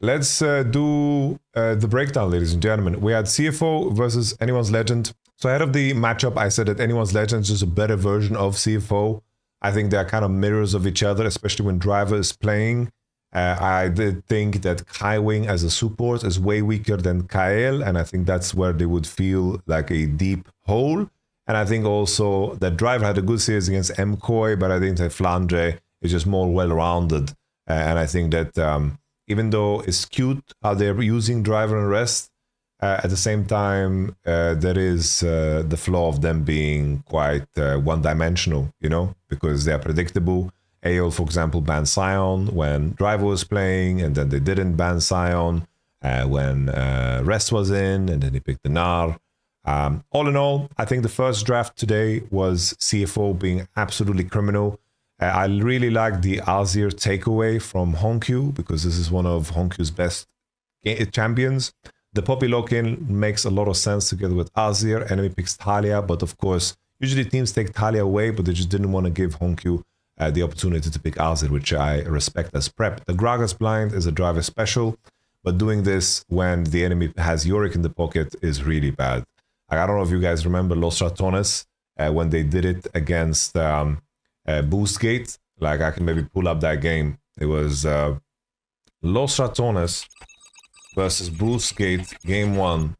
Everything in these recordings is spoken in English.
Let's do the breakdown, ladies and gentlemen. We had CFO versus Anyone's Legend. So ahead of the matchup, I said that Anyone's Legend is just a better version of CFO. I think they're kind of mirrors of each other, especially when Driver is playing. I did think that Kaiwing as a support is way weaker than Kael, and I think that's where they would feel like a deep hole. And I think also that Driver had a good series against MKOI, but I think that Flandre is just more well-rounded. And I think that even though it's cute how they're using Driver and Rest, at the same time, there is the flaw of them being quite one-dimensional, you know, because they're predictable. AOL, for example, banned Sion when Driver was playing, and then they didn't ban Sion when Rest was in, and then he picked the Gnar. All in all, I think the first draft today was CFO being absolutely criminal. I really like the Azir takeaway from Honkyu, because this is one of Honkyu's best champions. The Poppy lock-in makes a lot of sense together with Azir. Enemy picks Talia, but of course, usually teams take Talia away, but they just didn't want to give Honkyu the opportunity to pick Azir, which I respect as prep. The Gragas blind is a Driver special, but doing this when the enemy has Yorick in the pocket is really bad. I don't know if you guys remember Los Ratones when they did it against Boostgate. Like, I can maybe pull up that game. It was Los Ratones versus Boostgate game 1.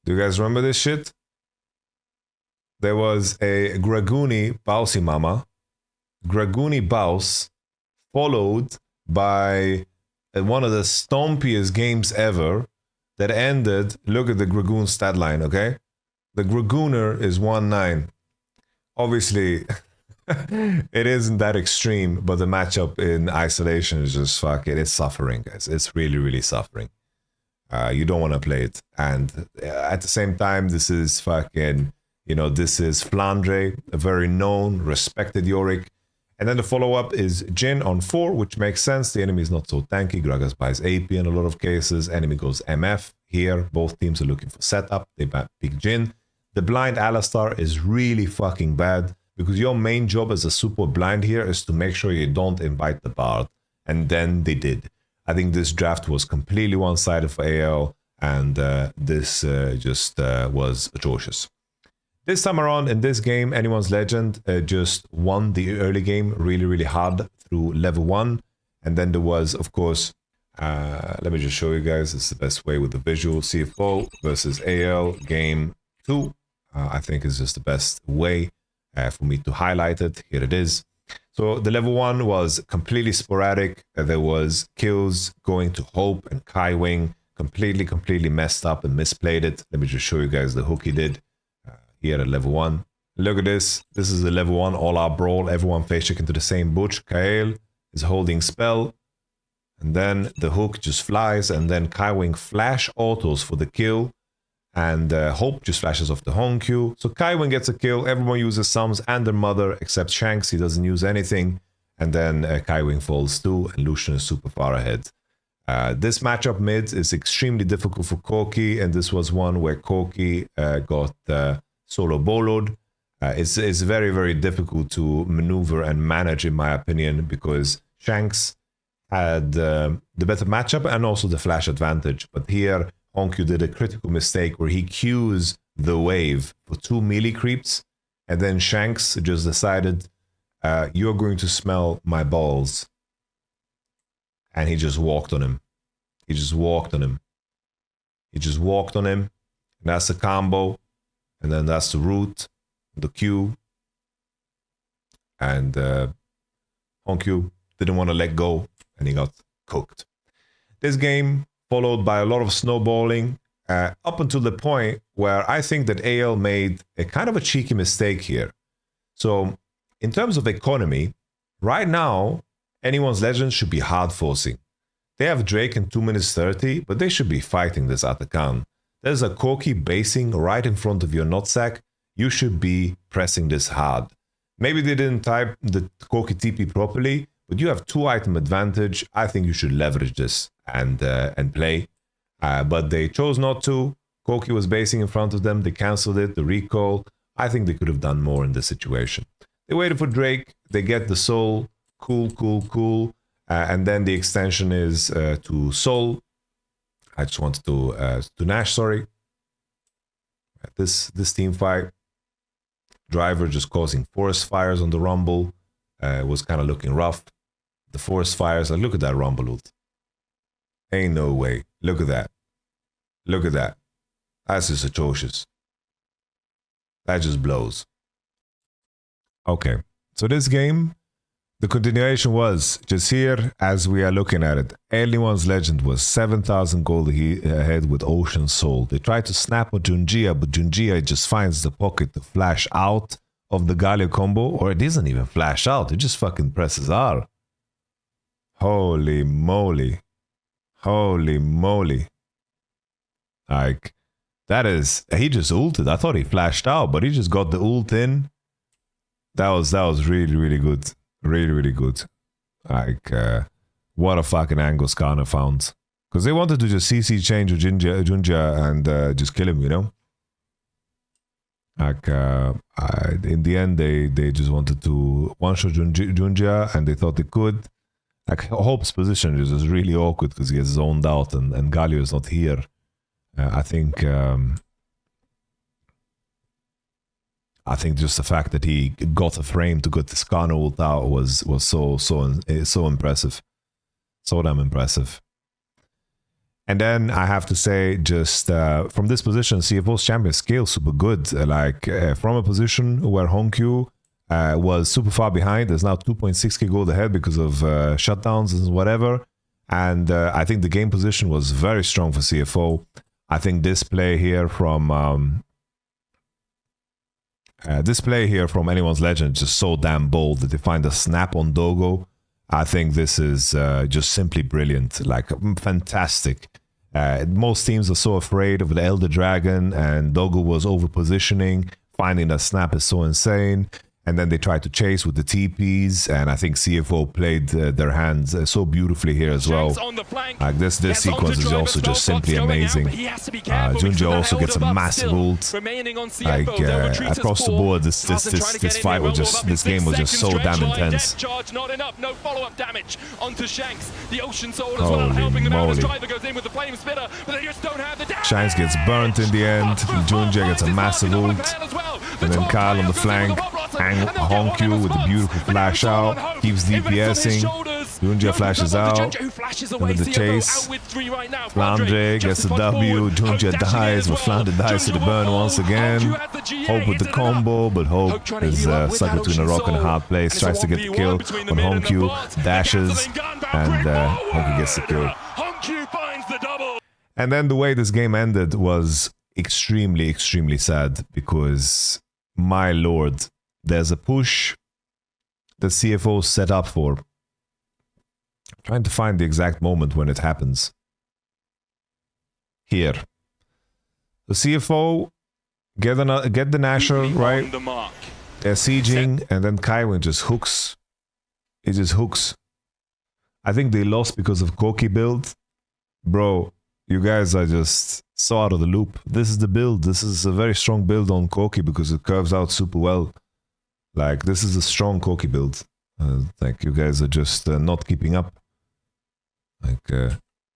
Do you guys remember this shit? There was a Graguni Bousy Mama. Graguni Baus followed by one of the stompiest games ever that ended. Look at the Gragoon stat line, okay? The Gragooner is 1-9. Obviously, it isn't that extreme, but the matchup in isolation is just fucking, it's suffering, guys. It's really, really suffering. You don't want to play it. And at the same time, this is fucking, you know, this is Flandre, a very known, respected Yorick. And then the follow-up is Jhin on 4, which makes sense. The enemy is not so tanky. Gragas buys AP in a lot of cases. Enemy goes MF. Here, both teams are looking for setup. They pick Jhin. The blind Alistar is really fucking bad, because your main job as a support blind here is to make sure you don't invite the Bard. And then they did. I think this draft was completely one-sided for AL, and this just was atrocious. This time around in this game, Anyone's Legend just won the early game really, really hard through level 1. And then there was, of course, let me just show you guys. This is the best way with the visual. CFO versus AL game 2. I think is just the best way for me to highlight it. Here it is. So the level 1 was completely sporadic. There was kills going to Hope and Kaiwing. Completely messed up and misplayed it. Let me just show you guys the hook he did. Here at level 1. Look at this. This is a level 1 all-out brawl. Everyone face check into the same butch. Kael is holding spell. And then the hook just flies. And then Kaiwing flash autos for the kill. And Hope just flashes off the Honkyu. So Kaiwing gets a kill. Everyone uses sums and their mother except Shanks. He doesn't use anything. And then Kaiwing falls too. And Lucian is super far ahead. This matchup mid is extremely difficult for Corki. And this was one where Corki got... solo boloed. It's very, very difficult to maneuver and manage, in my opinion, because Shanks had the better matchup and also the flash advantage. But here, Honkyu did a critical mistake where he queues the wave for 2 melee creeps, and then Shanks just decided, you're going to smell my balls. And he just walked on him. He just walked on him. And that's a combo. And then that's the root, the Q. And Honkyu didn't want to let go, and he got cooked. This game followed by a lot of snowballing, up until the point where I think that AL made a kind of a cheeky mistake here. So, in terms of economy, right now, Anyone's Legend should be hard forcing. They have Drake in 2 minutes 30, but they should be fighting this Atakan. There's a Corki basing right in front of your nutsack. You should be pressing this hard. Maybe they didn't type the Corki TP properly, but you have 2-item advantage. I think you should leverage this and play. But they chose not to. Corki was basing in front of them. They cancelled it, the recall. I think they could have done more in this situation. They waited for Drake. They get the soul. Cool. And then the extension is to Sol. I just wanted to Nash, sorry. This team fight. Driver just causing forest fires on the Rumble. Was kind of looking rough. The forest fires, like, look at that Rumble ult. Ain't no way. Look at that. Look at that. That's just atrocious. That just blows. Okay, so this game, the continuation was just here as we are looking at it. Anyone's Legend was 7,000 gold ahead with Ocean Soul. They tried to snap on Junjia, but Junjia just finds the pocket to flash out of the Galio combo, or it doesn't even flash out. It just fucking presses R. Holy moly. Holy moly. Like, that is, he just ulted. I thought he flashed out, but he just got the ult in. That was really, really good. Really, really good. Like, what a fucking angle Skarner found. Because they wanted to just CC change with Junjia and just kill him, you know? Like, in the end, they just wanted to one-shot Junjia, and they thought they could. Like, Hope's position is just really awkward because he gets zoned out and Galio is not here. I think just the fact that he got a frame to get the Skarner ult out was so impressive. So damn impressive. And then I have to say, just from this position, CFO's champion scales super good. Like, from a position where Honkyu was super far behind, there's now 2.6k gold ahead because of shutdowns and whatever. And I think the game position was very strong for CFO. I think this play here from Anyone's Legend is just so damn bold that they find a snap on Dogo. I think this is just simply brilliant, like fantastic. Most teams are so afraid of the Elder Dragon, and Dogo was over positioning. Finding that snap is so insane. And then they tried to chase with the TPs, and I think CFO played their hands so beautifully here as well. Like, this sequence is also just simply amazing. Junjia also gets a massive ult. Like, across the board, this fight was just, this game was just so damn intense. Holy moly. Shanks gets burnt in the end. Junjia gets a massive ult. And then Kyle on the flank. Honkyu with a beautiful flash out, keeps DPSing. Junjia flashes out, and then the chase. Flandre gets the W, Junjia dies, but Flandre dies to the burn once again. Hope with the combo, but Hope is stuck between a rock and a hard place, tries to get the kill on Honkyu, dashes, and Honkyu gets the kill. And then the way this game ended was extremely, extremely sad, because, my lord, there's a push the CFO set up for. I'm trying to find the exact moment when it happens. Here. The CFO get the Nasher, right? They're sieging, and then Kaiwin just hooks. He just hooks. I think they lost because of Koki build. Bro, you guys are just so out of the loop. This is the build. This is a very strong build on Koki because it curves out super well. Like, this is a strong Koki build. Like, you guys are just not keeping up. Like,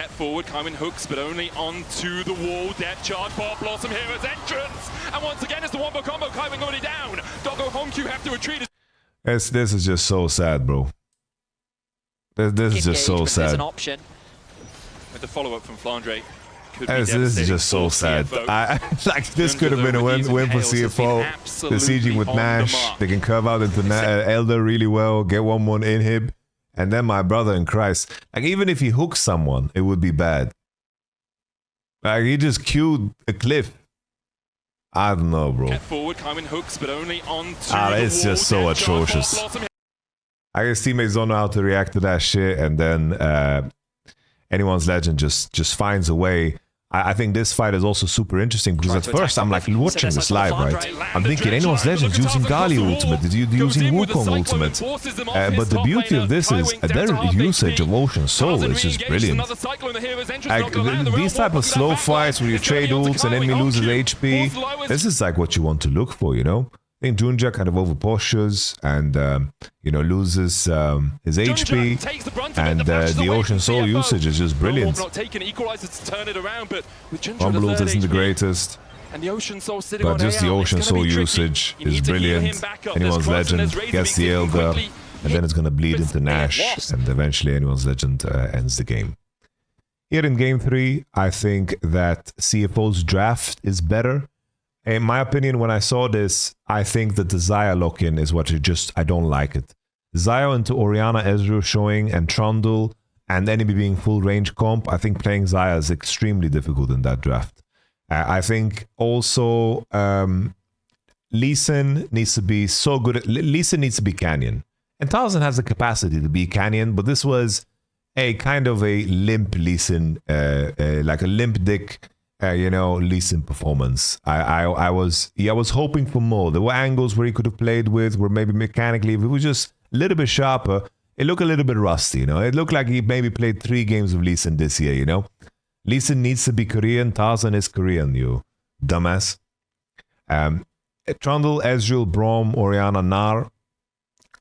forward, Kaiwin hooks, but only onto the wall. Death charge, Bob Blossom Hero's entrance. And once again, it's the wombo combo. Kaiwin already down. Doggo Honkyu have to retreat. This is just so sad, bro. This is just so sad. There's an option. With the follow-up from Flandre. This is just so sad. Like, this could have been a win for CFO. They're sieging with Nash. They can curve out into Elder really well, get 1-1 inhib, and then my brother in Christ. Like, even if he hooks someone, it would be bad. Like, he just queued a cliff. I don't know, bro. Forward, Kaiwin hooks, but only onto it's just so atrocious. I guess teammates don't know how to react to that shit, and then Anyone's Legend just finds a way. I think this fight is also super interesting because at first I'm like watching this live, right? I'm thinking Anyone's Legend using Gali ultimate, using Wukong ultimate. But the beauty of this is their usage of Ocean Soul is just brilliant. Like, these type of slow fights where you trade ults and enemy loses HP, this is like what you want to look for, you know? think Junja kind of over postures and loses his HP, and the Ocean Soul usage is just brilliant. Rumble ult isn't the greatest, but just the Ocean Soul usage is brilliant. Anyone's Legend gets the Elder, and then it's going to bleed into Nash, and eventually Anyone's Legend ends the game. Here in Game 3, I think that CFO's draft is better. In my opinion, when I saw this, I think that the Xayah lock-in is what I don't like it. Xayah into Orianna, Ezreal showing, and Trundle, and enemy being full range comp, I think playing Xayah is extremely difficult in that draft. I think also Lee Sin needs to be so good. Lee Sin needs to be Canyon. And Tarzan has the capacity to be Canyon, but this was a kind of a limp Lee Sin, like a limp dick, Lee Sin performance. I was hoping for more. There were angles where he could have played with, where maybe mechanically, if it was just a little bit sharper, it looked a little bit rusty, It looked like he maybe played 3 games of Lee Sin this year, Lee Sin needs to be Korean. Tarzan is Korean, you dumbass. Trundle, Ezreal, Braum, Orianna, Gnar.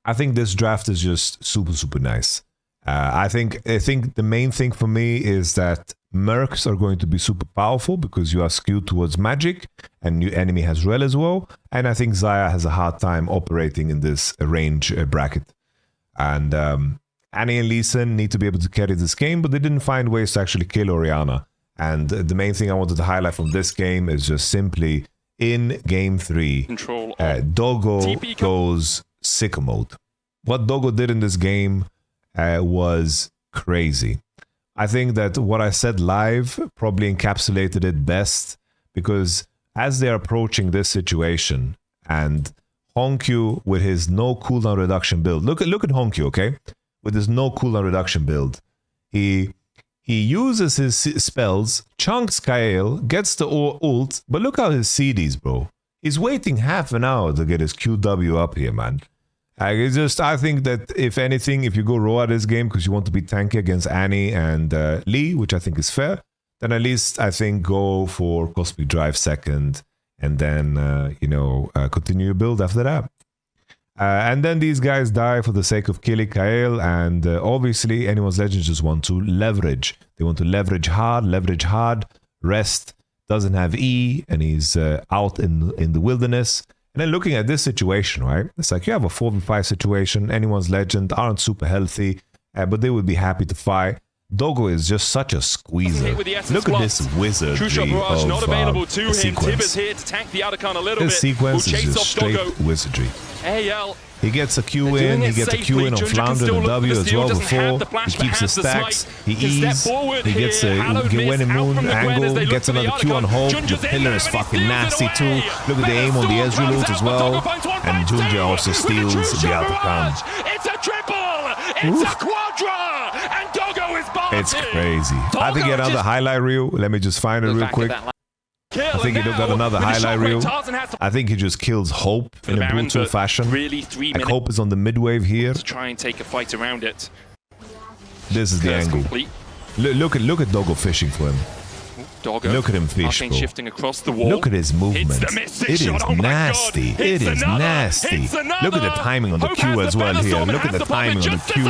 I think this draft is just super, super nice. I think the main thing for me is that Mercs are going to be super powerful because you are skewed towards magic and your enemy has Rel as well. And I think Xayah has a hard time operating in this range bracket. And Annie and Lee Sin need to be able to carry this game, but they didn't find ways to actually kill Orianna. And the main thing I wanted to highlight from this game is just simply in Game 3, Doggo goes sicko mode. What Doggo did in this game was crazy. I think that what I said live probably encapsulated it best, because as they're approaching this situation and Honkyu with his no cooldown reduction build, look at Honkyu, okay? With his no cooldown reduction build, he uses his spells, chunks Kael, gets the ult, but look how his CDs, bro. He's waiting half an hour to get his QW up here, man. I think that if anything, if you go raw at this game because you want to be tanky against Annie and Lee, which I think is fair, then at least I think go for Cosmic Drive second, and then continue your build after that. And then these guys die for the sake of killing Kael, and obviously Anyone's Legends just want to leverage. They want to leverage hard. Rest doesn't have E, and he's out in the wilderness. And then looking at this situation, right? It's like you have a 4v5 situation. Anyone's Legend aren't super healthy, but they would be happy to fight. Doggo is just such a squeezer. Look at this wizardry of sequence. This sequence is just straight wizardry. He gets a Q in, he gets a Q in on Flounder and W as well before. He keeps his stacks, he E's, he gets a Gwen Moon angle, gets another Q on Hope. The pillar is fucking nasty too. Look at the aim on the Ezreal ult as well. And Junja also steals the outcome. It's a triple! It's a quadra! And Doggo is barking! It's crazy. I think another highlight reel. Let me just find it real quick. I think he got another highlight reel. I think he just kills Hope in a brutal fashion. Like Hope is on the mid wave here. To try and take a fight around it. This is the angle. Look at Doggo fishing for him. Doggo. Look at him fish, bro. Shifting across the wall. Look at his movement. It is nasty. It is nasty. Look at the timing on the Q as well here. Look at the timing on the Q.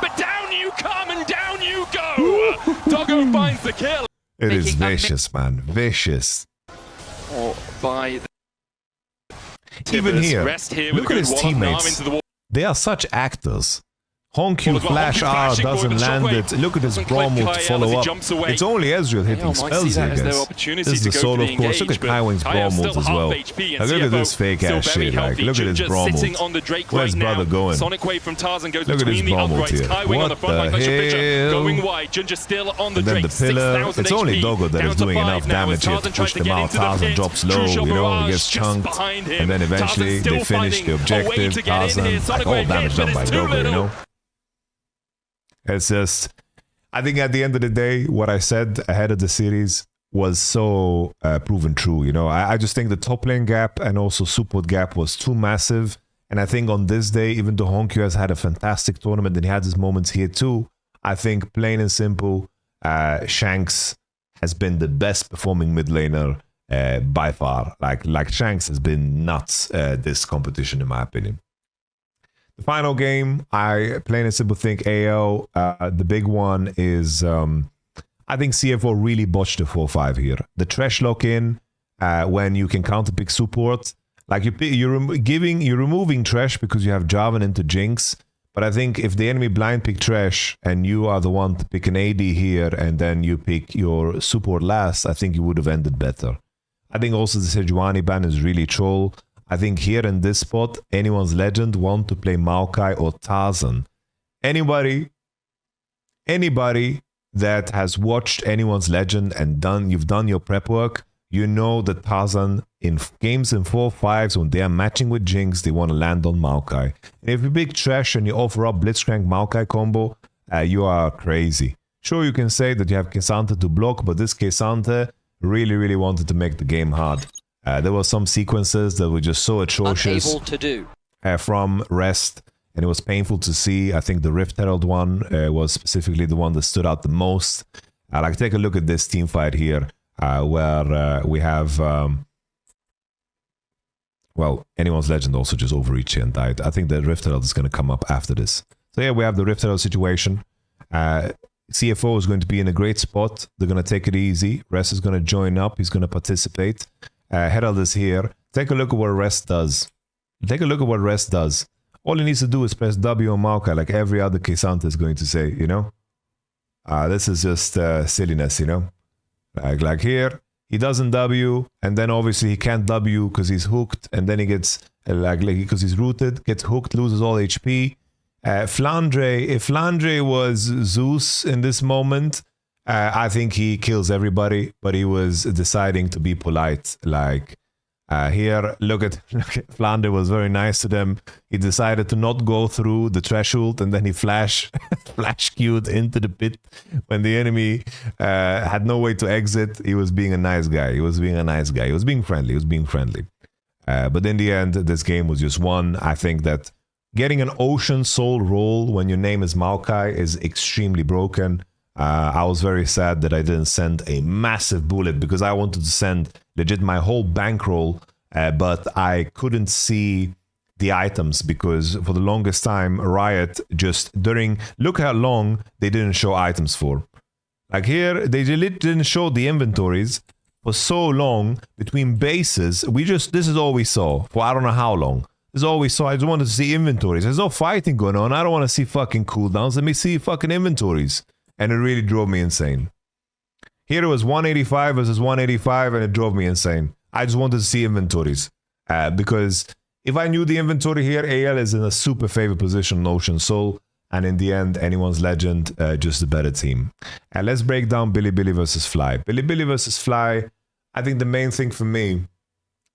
But down you come and down you go. Doggo finds the kill. It is vicious, man. Vicious. Even here, look at his teammates. They are such actors. Honkyu Flash R doesn't land it. Look at this Braum ult follow up. It's only Ezreal hitting spells here, guys. This is the solo, of course. Look at Kaiwing's Braum ult as well. Now look at this fake ass shit. Like, look at this Braum ult. Where's brother going? Look at this Braum ult here. What the hell? And then the pillar. It's only Doggo that is doing enough damage here to push them out. Tarzan drops low, he gets chunked. And then eventually they finish the objective. Tarzan, like all damage done by Doggo, It's just, I think at the end of the day, what I said ahead of the series was so proven true. I just think the top lane gap and also support gap was too massive. And I think on this day, even though Honkyu has had a fantastic tournament and he had his moments here too, I think plain and simple, Shanks has been the best performing mid laner by far. Like Shanks has been nuts this competition, in my opinion. The final game, I plain and simple think AO. The big one is, I think CFO really botched the 4-5 here. The trash lock in when you can counterpick support. Like you're removing trash because you have Jarvan into Jinx. But I think if the enemy blind pick trash and you are the one to pick an AD here and then you pick your support last, I think you would have ended better. I think also the Sejuani ban is really troll. I think here in this spot, anyone's legend want to play Maokai or Tarzan. Anybody that has watched anyone's legend and you've done your prep work, you know that Tarzan in games in 4-5s when they are matching with Jinx, they want to land on Maokai. And if you pick trash and you offer up Blitzcrank Maokai combo, you are crazy. Sure, you can say that you have K'Sante to block, but this K'Sante really wanted to make the game hard. There were some sequences that were just so atrocious from Rest, and it was painful to see. I think the Rift Herald one was specifically the one that stood out the most. Like, take a look at this team fight here, where we have, well, anyone's legend also just overreached here and died. I think the Rift Herald is going to come up after this. So yeah, we have the Rift Herald situation. CFO is going to be in a great spot. They're going to take it easy. Rest is going to join up. He's going to participate. Herald is here. Take a look at what Rest does. Take a look at what Rest does. All he needs to do is press W on Maokai like every other K'Sante is going to say, you know? This is just silliness, you know? Like here, he doesn't W, and then obviously he can't W because he's hooked, and then he gets, because he's rooted, gets hooked, loses all HP. Flandre, if Flandre was Zeus in this moment, I think he kills everybody, but he was deciding to be polite. Like here, look at Flandre was very nice to them. He decided to not go through the threshold, and then he flash queued into the pit when the enemy had no way to exit. He was being a nice guy. He was being a nice guy. He was being friendly. He was being friendly. But in the end, this game was just won. I think that getting an Ocean Soul role when your name is Maokai is extremely broken. I was very sad that I didn't send a massive bullet because I wanted to send legit my whole bankroll, but I couldn't see the items because for the longest time, Riot just look how long they didn't show items for. Like here, they didn't show the inventories for so long between bases. This is all we saw for I don't know how long. This is all we saw. I just wanted to see inventories. There's no fighting going on. I don't want to see fucking cooldowns. Let me see fucking inventories. And it really drove me insane. Here it was 185 versus 185, and it drove me insane. I just wanted to see inventories. Because if I knew the inventory here, AL is in a super favorite position in Ocean Soul. And in the end, anyone's legend, just a better team. And let's break down Bilibili versus Fly. Bilibili versus Fly, I think the main thing for me,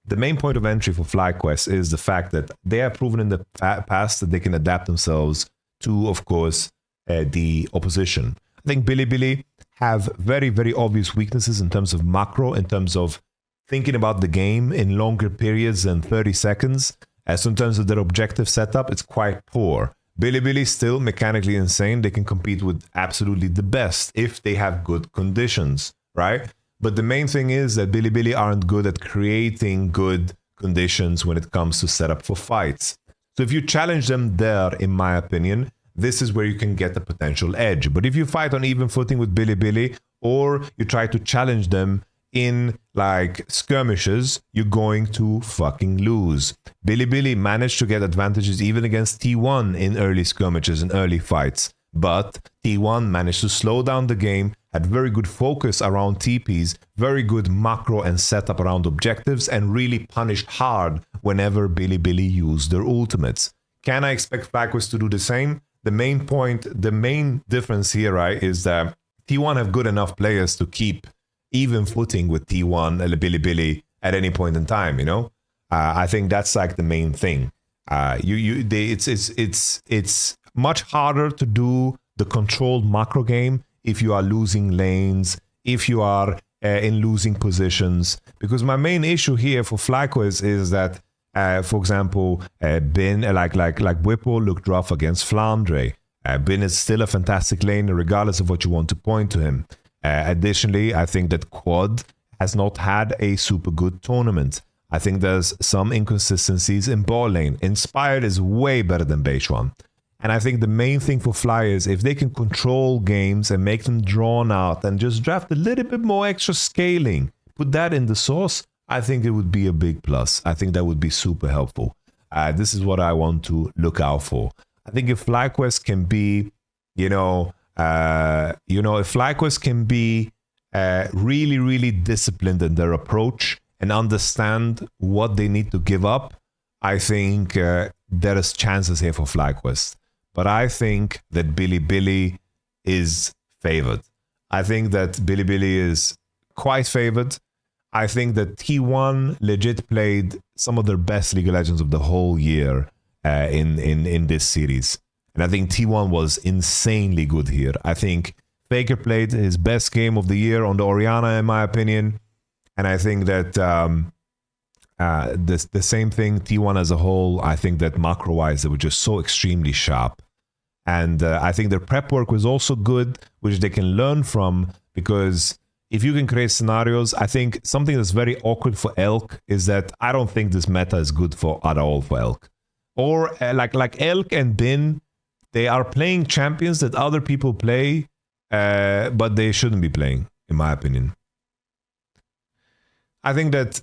the main point of entry for FlyQuest is the fact that they have proven in the past that they can adapt themselves to, of course, the opposition. I think Bilibili have very obvious weaknesses in terms of macro, in terms of thinking about the game in longer periods than 30 seconds. So in terms of their objective setup, it's quite poor. Bilibili still mechanically insane. They can compete with absolutely the best if they have good conditions, right? But the main thing is that Bilibili aren't good at creating good conditions when it comes to setup for fights. So if you challenge them there, in my opinion, this is where you can get a potential edge. But if you fight on even footing with Bilibili, or you try to challenge them in like skirmishes, you're going to fucking lose. Bilibili managed to get advantages even against T1 in early skirmishes and early fights. But T1 managed to slow down the game, had very good focus around TPs, very good macro and setup around objectives, and really punished hard whenever Bilibili used their ultimates. Can I expect FlyQuest to do the same? The main difference here, right, is that T1 have good enough players to keep even footing with T1 and Bilibili at any point in time, you know? I think that's like the main thing. It's much harder to do the controlled macro game if you are losing lanes, if you are in losing positions. Because my main issue here for FlyQuest is that for example, Bin, like Whipple looked rough against Flandre. Bin is still a fantastic laner, regardless of what you want to point to him. Additionally, I think that Quad has not had a super good tournament. I think there's some inconsistencies in bot lane. Inspired is way better than Beishwan. And I think the main thing for Fly is if they can control games and make them drawn out and just draft a little bit more extra scaling, put that in the source, I think it would be a big plus. I think that would be super helpful. This is what I want to look out for. I think if FlyQuest can be, if FlyQuest can be really, really disciplined in their approach and understand what they need to give up, I think there is chances here for FlyQuest. But I think that Bilibili is favored. I think that Bilibili is quite favored. I think that T1 legit played some of their best League of Legends of the whole year in this series. And I think T1 was insanely good here. I think Faker played his best game of the year on the Orianna, in my opinion. And I think that the same thing, T1 as a whole, I think that macro-wise, they were just so extremely sharp. And I think their prep work was also good, which they can learn from, because if you can create scenarios, I think something that's very awkward for Elk is that I don't think this meta is good at all for Elk. Or like Elk and Bin, they are playing champions that other people play, but they shouldn't be playing, in my opinion. I think that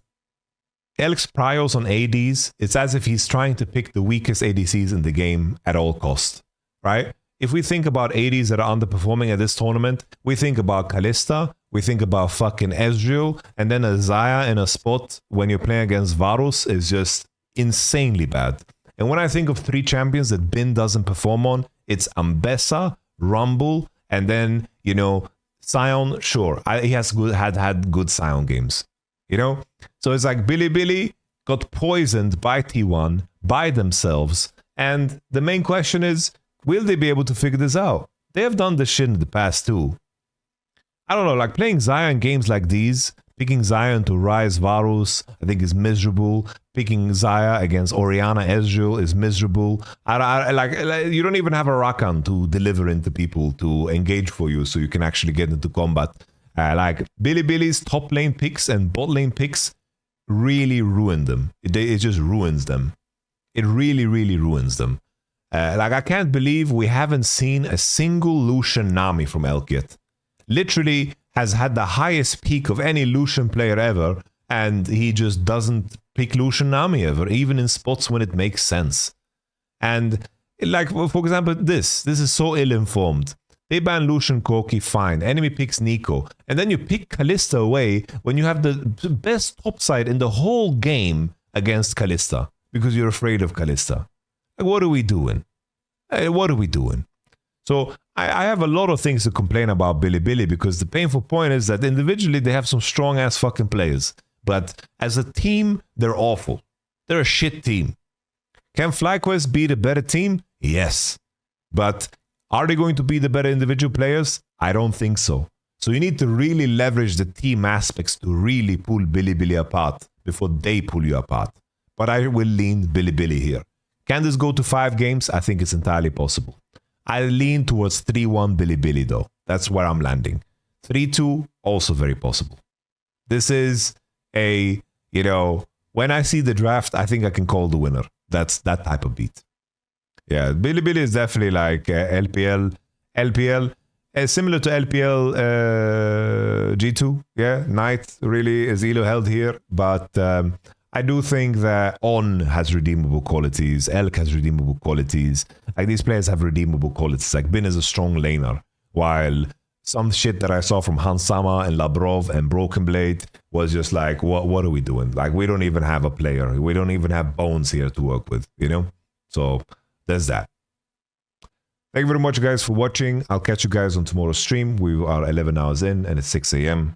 Elk's priors on ADs, it's as if he's trying to pick the weakest ADCs in the game at all costs, right? If we think about ADs that are underperforming at this tournament, we think about Kalista, we think about fucking Ezreal, and then a Xayah in a spot when you're playing against Varus is just insanely bad. And when I think of 3 champions that Bin doesn't perform on, it's Ambessa, Rumble, and then, Sion. Sure, he has had good Sion games. So it's like Bilibili got poisoned by T1 by themselves, and the main question is, will they be able to figure this out? They have done this shit in the past too. I don't know, like playing Xayah in games like these, picking Xayah to Rise Varus, I think is miserable. Picking Xayah against Orianna Ezreal is miserable. You don't even have a Rakan to deliver into people to engage for you so you can actually get into combat. Like Bilibili's top lane picks and bot lane picks really ruin them. It just ruins them. It really, really ruins them. I can't believe we haven't seen a single Lucian Nami from Elk yet. Literally has had the highest peak of any Lucian player ever, and he just doesn't pick Lucian Nami ever, even in spots when it makes sense. And like, for example, this is so ill-informed. They ban Lucian Corki, fine. Enemy picks Nico. And then you pick Kalista away when you have the best topside in the whole game against Kalista because you're afraid of Kalista. Like, what are we doing? What are we doing? So I have a lot of things to complain about Bilibili because the painful point is that individually they have some strong-ass fucking players. But as a team, they're awful. They're a shit team. Can FlyQuest be the better team? Yes. But are they going to be the better individual players? I don't think so. So you need to really leverage the team aspects to really pull Bilibili apart before they pull you apart. But I will lean Bilibili here. Can this go to 5 games? I think it's entirely possible. I lean towards 3-1 Bilibili though. That's where I'm landing. 3-2, also very possible. This is a, when I see the draft, I think I can call the winner. That's that type of beat. Yeah, Bilibili is definitely like LPL, similar to LPL G2. Yeah, Knight really is elo held here, but I do think that On has redeemable qualities, Elk has redeemable qualities. Like these players have redeemable qualities. Like Bin is a strong laner, while some shit that I saw from Hansama and Labrov and Broken Blade was just like, what are we doing? Like we don't even have a player. We don't even have bones here to work with, So there's that. Thank you very much, guys, for watching. I'll catch you guys on tomorrow's stream. We are 11 hours in and it's 6 a.m.